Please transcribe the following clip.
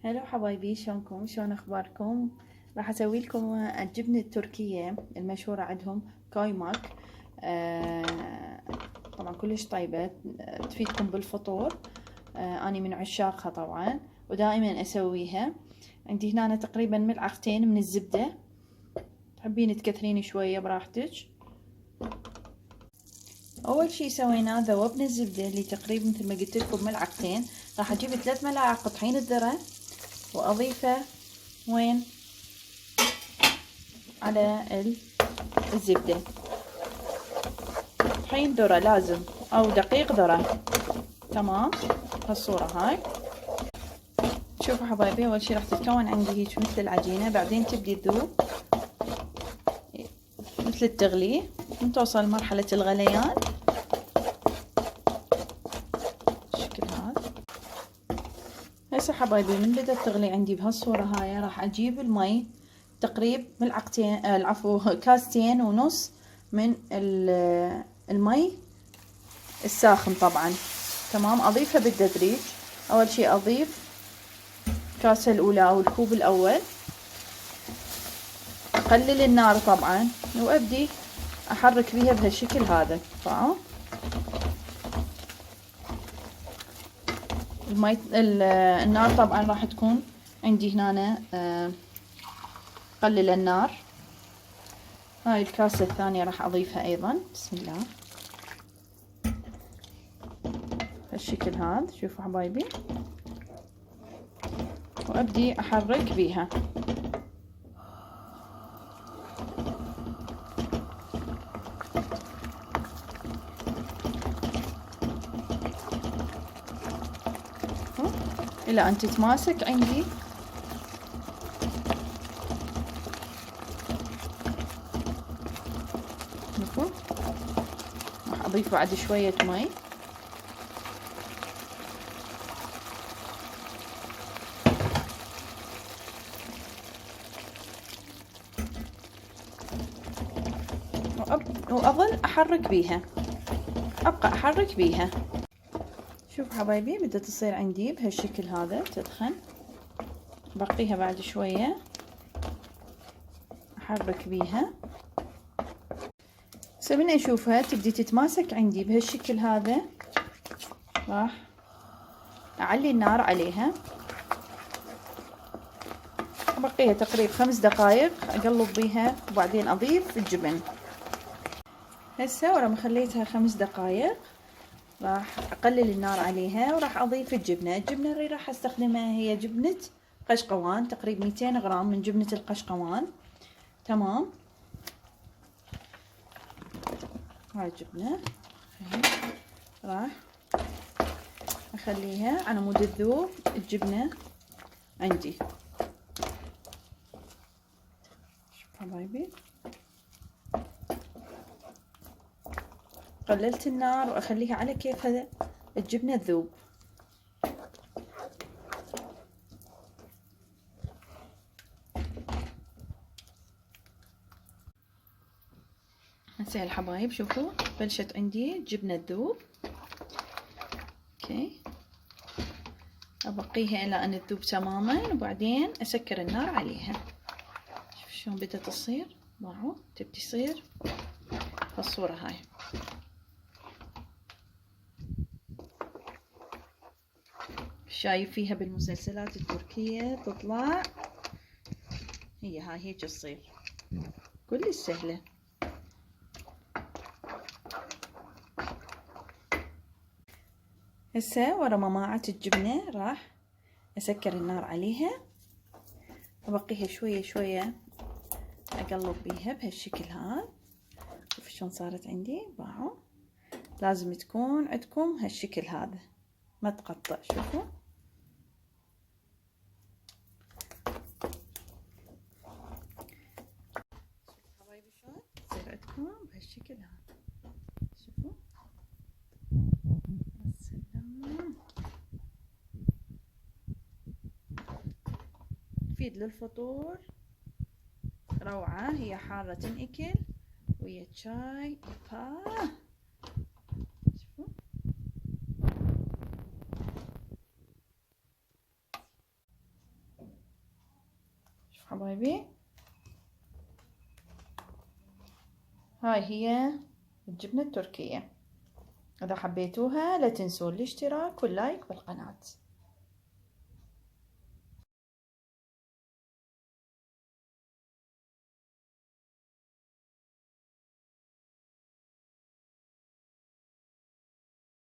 هلا حبايبي، شلونكم؟ شلون اخباركم؟ راح اسوي لكم الجبنه التركيه المشهوره عندهم كايماك. طبعا كلش طيبه، تفيدكم بالفطور. اني من عشاقها طبعا، ودائما اسويها. عندي هنا تقريبا ملعقتين من الزبده، تحبين تكثرين شويه براحتك. اول شي سويناه ذوبنا الزبده اللي تقريبا مثل ما قلت لكم ملعقتين. راح اجيب 3 ملاعق طحين الذره واضيفه وين على الزبدة. طحين ذرة لازم، او دقيق ذرة. تمام، هالصورة هاي. شوفوا حبايبي، اول شي راح تتكون عندي هيك مثل العجينة، بعدين تبدي تذوب مثل التغلي من توصل مرحلة الغليان بالشكل هذا. هسه حبايبي من بدأت تغلي عندي بهالصورة هاي، راح اجيب المي تقريب ملعقتين، العفو كاستين ونص من المي الساخن طبعا. تمام، اضيفها بالتدريج. اول شي اضيف الكاسة الاولى او الكوب الاول، اقلل النار طبعا وابدي احرك بيها بهالشكل هذا. طبعا النار طبعا راح تكون عندي هنا قلل النار. هاي الكاسة الثانية راح اضيفها ايضا. بسم الله، هالشكل هذا. شوفوا حبايبي، وابدي احرك بيها. الى ان تتماسك عندي. شوفوا، راح اضيف بعد شوية مي. واظل احرك بيها، ابقى احرك بيها. شوف حبايبي، بدها تصير عندي بهالشكل هذا، تدخن. بقيها بعد شوية احرك بيها. هسه من اشوفها تبدي تتماسك عندي بهالشكل هذا، راح اعلي النار عليها. بقيها تقريبا 5 دقائق اقلب بيها، وبعدين اضيف الجبن. هسه ورا ما خليتها 5 دقائق راح اقلل النار عليها، وراح اضيف الجبنة. الجبنة اللي راح استخدمها هي جبنة قشقوان، تقريبا 200 غرام من جبنة القشقوان. تمام، هاي الجبنة راح اخليها على مود تذوب الجبنة عندي. شوف حبايبي، قللت النار واخليها على كيفها الجبنة تذوب. هسه الحبايب شوفوا بلشت عندي الجبنة تذوب. اوكي، ابقيها الى ان تذوب تماما، وبعدين اسكر النار عليها. شوف شلون بدها تصير. ضاعوا تبدي تصير بالصورة هاي. شايف فيها بالمسلسلات التركية تطلع هي هاي هيك تصير، كلش سهلة. هسه ورا ما ماعت الجبنة راح اسكر النار عليها، ابقيها شوية شوية اقلب بيها بهالشكل هذا. شوف شلون صارت عندي. باعوا لازم تكون عندكم هالشكل هذا، ما تقطع. شوفوا حبايبي شلون تصير عندكم بهالشكل هذا. شوفوا، السلام. تفيد للفطور روعة، هي حارة تنأكل ويا شاي. شوفوا حبايبي هاي هي الجبنة التركية. إذا حبيتوها لا تنسون الاشتراك واللايك بالقناة.